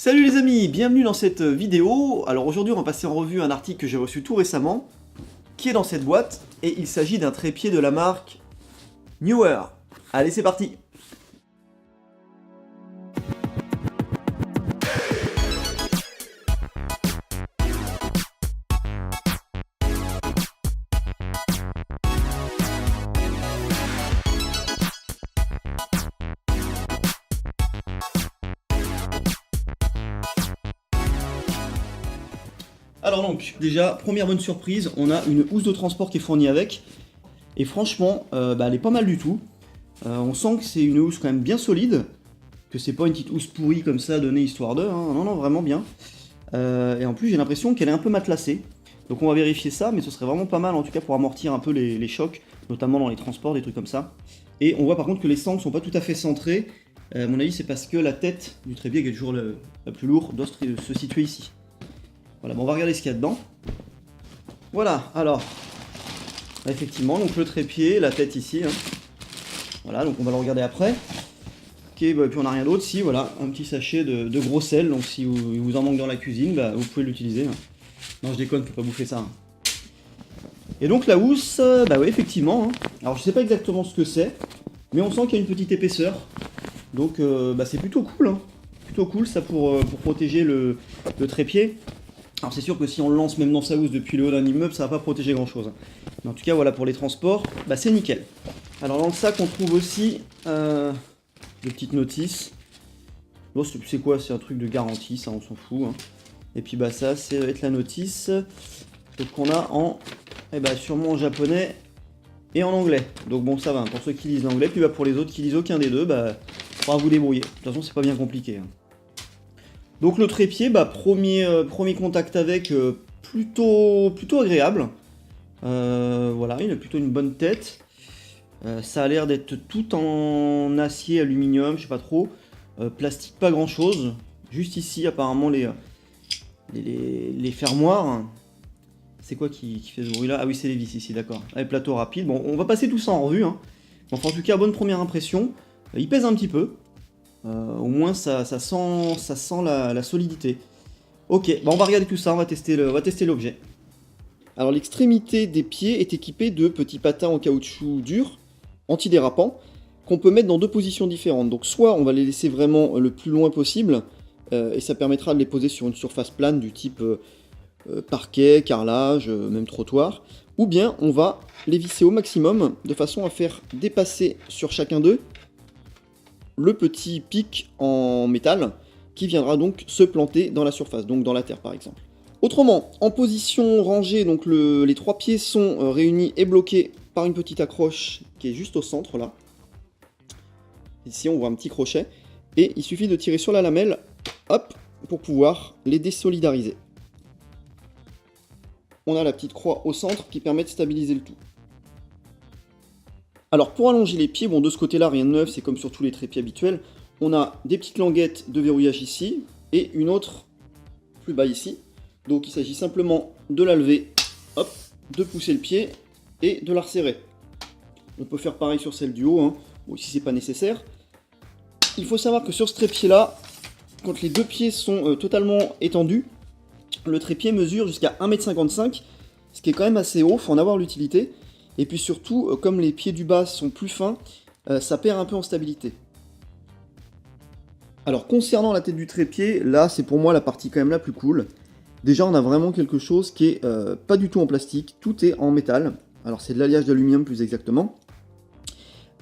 Salut les amis, bienvenue dans cette vidéo. Alors aujourd'hui on va passer en revue un article que j'ai reçu tout récemment, qui est dans cette boîte, et il s'agit d'un trépied de la marque Newer. Allez c'est parti. Alors donc, déjà, première bonne surprise, on a une housse de transport qui est fournie avec, et franchement, elle est pas mal du tout. On sent que c'est une housse quand même bien solide, que c'est pas une petite housse pourrie comme ça donnée histoire de, hein. Non, vraiment bien. Et en plus, j'ai l'impression qu'elle est un peu matelassée. Donc on va vérifier ça, mais ce serait vraiment pas mal en tout cas pour amortir un peu les chocs, notamment dans les transports, des trucs comme ça. Et on voit par contre que les sangles sont pas tout à fait centrées. À mon avis, c'est parce que la tête du trépied, qui est toujours la plus lourde, doit se situer ici. Voilà, bon, on va regarder ce qu'il y a dedans. Voilà, alors, effectivement, donc le trépied, la tête ici. Hein. Voilà, donc on va le regarder après. Ok, bah, puis on n'a rien d'autre. Si, voilà, un petit sachet de gros sel. Donc si vous en manque dans la cuisine, bah, vous pouvez l'utiliser. Hein. Non, je déconne, faut pas bouffer ça. Hein. Et donc la housse, bah oui, effectivement. Hein. Alors je sais pas exactement ce que c'est, mais on sent qu'il y a une petite épaisseur. Donc bah, c'est plutôt cool. Hein. Plutôt cool ça pour protéger le trépied. Alors c'est sûr que si on le lance même dans sa housse depuis le haut d'un immeuble, ça va pas protéger grand chose. Mais en tout cas voilà, pour les transports, bah, c'est nickel. Alors dans le sac on trouve aussi des petites notices. Bon, c'est quoi? C'est un truc de garantie, ça on s'en fout. Hein. Et puis bah ça c'est être la notice qu'on a en sûrement en japonais et en anglais. Donc bon ça va, pour ceux qui lisent l'anglais, puis bah, pour les autres qui lisent aucun des deux, bah faudra vous débrouiller. De toute façon c'est pas bien compliqué. Hein. Donc le trépied, bah, premier contact avec, plutôt agréable. Voilà, il a plutôt une bonne tête. Ça a l'air d'être tout en acier, aluminium, je sais pas trop. Plastique, pas grand chose. Juste ici, apparemment, les fermoirs. C'est quoi qui fait ce bruit-là? Ah oui, c'est les vis ici, d'accord. Avec plateau rapide. Bon, on va passer tout ça en revue. Hein. Enfin, en tout cas, bonne première impression. Il pèse un petit peu. Au moins ça sent la solidité. Ok, bah on va regarder tout ça, on va tester l'objet. Alors l'extrémité des pieds est équipée de petits patins en caoutchouc dur, antidérapants, qu'on peut mettre dans deux positions différentes. Donc soit on va les laisser vraiment le plus loin possible, et ça permettra de les poser sur une surface plane du type parquet, carrelage, même trottoir, ou bien on va les visser au maximum, de façon à faire dépasser sur chacun d'eux le petit pic en métal qui viendra donc se planter dans la surface, donc dans la terre par exemple. Autrement, en position rangée, donc les trois pieds sont réunis et bloqués par une petite accroche qui est juste au centre là. Ici on voit un petit crochet, et il suffit de tirer sur la lamelle, hop, pour pouvoir les désolidariser. On a la petite croix au centre qui permet de stabiliser le tout. Alors pour allonger les pieds, bon de ce côté-là rien de neuf, c'est comme sur tous les trépieds habituels, on a des petites languettes de verrouillage ici, et une autre plus bas ici. Donc il s'agit simplement de la lever, hop, de pousser le pied, et de la resserrer. On peut faire pareil sur celle du haut, hein, bon, si c'est pas nécessaire. Il faut savoir que sur ce trépied-là, quand les deux pieds sont totalement étendus, le trépied mesure jusqu'à 1,55 m, ce qui est quand même assez haut, faut en avoir l'utilité. Et puis surtout, comme les pieds du bas sont plus fins, ça perd un peu en stabilité. Alors concernant la tête du trépied, là c'est pour moi la partie quand même la plus cool. Déjà on a vraiment quelque chose qui est pas du tout en plastique, tout est en métal. Alors c'est de l'alliage d'aluminium plus exactement.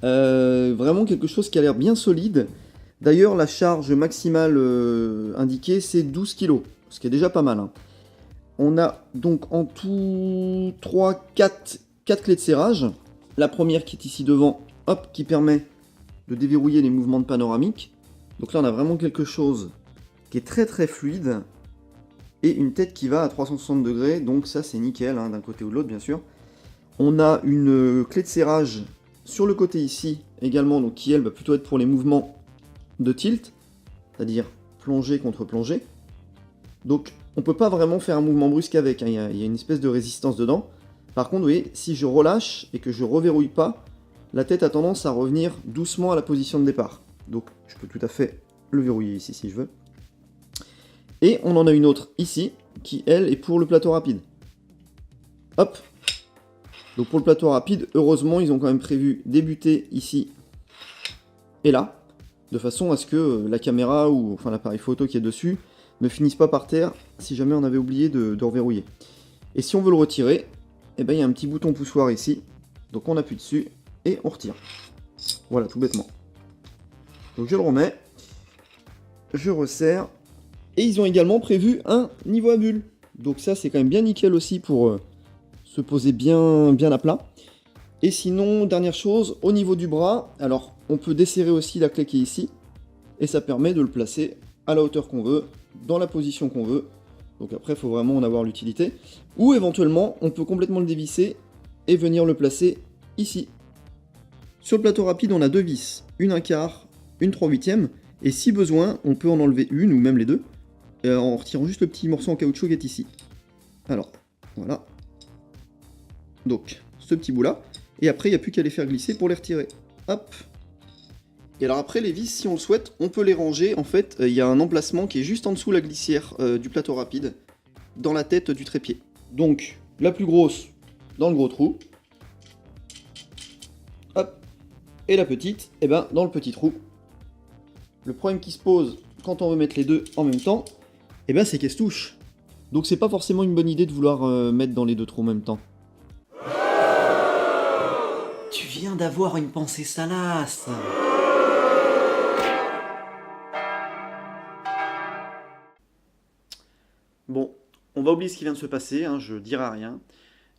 Vraiment quelque chose qui a l'air bien solide. D'ailleurs la charge maximale indiquée c'est 12 kg, ce qui est déjà pas mal. Hein. On a donc en tout 4 clés de serrage. La première qui est ici devant, hop, qui permet de déverrouiller les mouvements de panoramique. Donc là on a vraiment quelque chose qui est très fluide. Et une tête qui va à 360 degrés, donc ça c'est nickel, hein, d'un côté ou de l'autre bien sûr. On a une clé de serrage sur le côté ici également, donc qui elle va plutôt être pour les mouvements de tilt, c'est-à-dire plongée contre plongée. Donc on peut pas vraiment faire un mouvement brusque avec, hein, il y a une espèce de résistance dedans. Par contre, vous voyez, si je relâche et que je reverrouille pas, la tête a tendance à revenir doucement à la position de départ. Donc je peux tout à fait le verrouiller ici si je veux. Et on en a une autre ici, qui elle est pour le plateau rapide. Hop. Donc pour le plateau rapide, heureusement, ils ont quand même prévu débuter ici et là, de façon à ce que la caméra ou enfin l'appareil photo qui est dessus ne finisse pas par terre si jamais on avait oublié de reverrouiller. Et si on veut le retirer, eh ben, il y a un petit bouton poussoir ici, donc on appuie dessus et on retire. Voilà, tout bêtement. Donc je le remets, je resserre, et ils ont également prévu un niveau à bulles. Donc ça c'est quand même bien nickel aussi pour se poser bien à plat. Et sinon, dernière chose, au niveau du bras, alors on peut desserrer aussi la clé qui est ici, et ça permet de le placer à la hauteur qu'on veut, dans la position qu'on veut. Donc après, il faut vraiment en avoir l'utilité. Ou éventuellement, on peut complètement le dévisser et venir le placer ici. Sur le plateau rapide, on a deux vis, une 1/4, une 3/8, et si besoin, on peut en enlever une ou même les deux, en retirant juste le petit morceau en caoutchouc qui est ici. Alors, voilà. Donc, ce petit bout là. Et après, il n'y a plus qu'à les faire glisser pour les retirer. Hop. Et alors après, les vis, si on le souhaite, on peut les ranger. En fait, il y a un emplacement qui est juste en dessous la glissière du plateau rapide, dans la tête du trépied. Donc, la plus grosse dans le gros trou. Hop. Et la petite, eh ben, dans le petit trou. Le problème qui se pose quand on veut mettre les deux en même temps, eh ben, c'est qu'elles se touchent. Donc c'est pas forcément une bonne idée de vouloir mettre dans les deux trous en même temps. Tu viens d'avoir une pensée salace. Bon, on va oublier ce qui vient de se passer, hein, je dirai rien.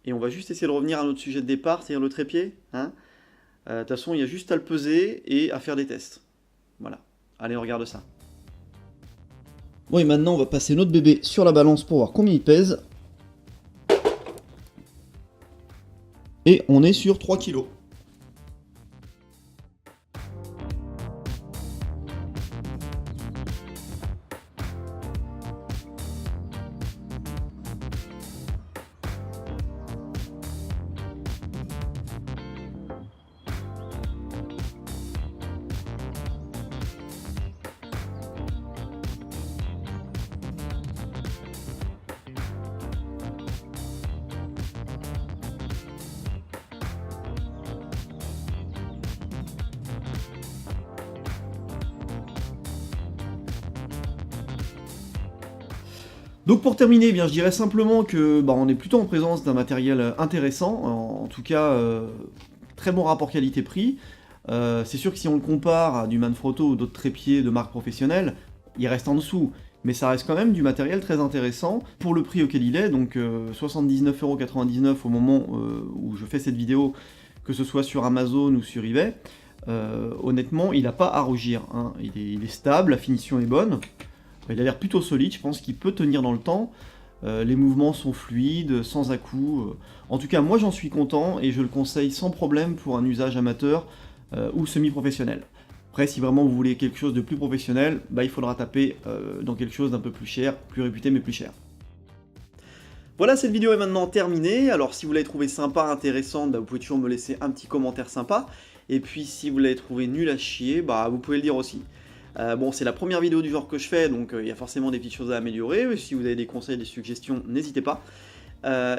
Et on va juste essayer de revenir à notre sujet de départ, c'est-à-dire le trépied. Hein. De toute façon, il y a juste à le peser et à faire des tests. Voilà. Allez, on regarde ça. Bon, et maintenant, on va passer notre bébé sur la balance pour voir combien il pèse. Et on est sur 3 kg. Donc pour terminer, eh bien, je dirais simplement que on est plutôt en présence d'un matériel intéressant, en tout cas très bon rapport qualité-prix. C'est sûr que si on le compare à du Manfrotto ou d'autres trépieds de marque professionnelle, il reste en dessous, mais ça reste quand même du matériel très intéressant pour le prix auquel il est, donc 79,99€ au moment où je fais cette vidéo, que ce soit sur Amazon ou sur eBay. Honnêtement, il n'a pas à rougir, hein. Il est stable, la finition est bonne. Il a l'air plutôt solide, je pense qu'il peut tenir dans le temps. Les mouvements sont fluides, sans à-coups. En tout cas, moi j'en suis content et je le conseille sans problème pour un usage amateur ou semi-professionnel. Après, si vraiment vous voulez quelque chose de plus professionnel, il faudra taper dans quelque chose d'un peu plus cher, plus réputé mais plus cher. Voilà, cette vidéo est maintenant terminée. Alors si vous l'avez trouvée sympa, intéressante, vous pouvez toujours me laisser un petit commentaire sympa. Et puis si vous l'avez trouvée nulle à chier, vous pouvez le dire aussi. Bon, c'est la première vidéo du genre que je fais, donc il y a forcément des petites choses à améliorer. Si vous avez des conseils, des suggestions, n'hésitez pas.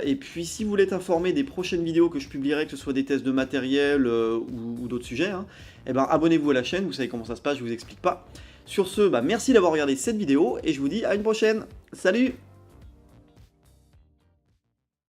Et puis si vous voulez être informé des prochaines vidéos que je publierai, que ce soit des tests de matériel ou d'autres sujets, hein, abonnez-vous à la chaîne, vous savez comment ça se passe, je vous explique pas. Sur ce, merci d'avoir regardé cette vidéo, et je vous dis à une prochaine. Salut!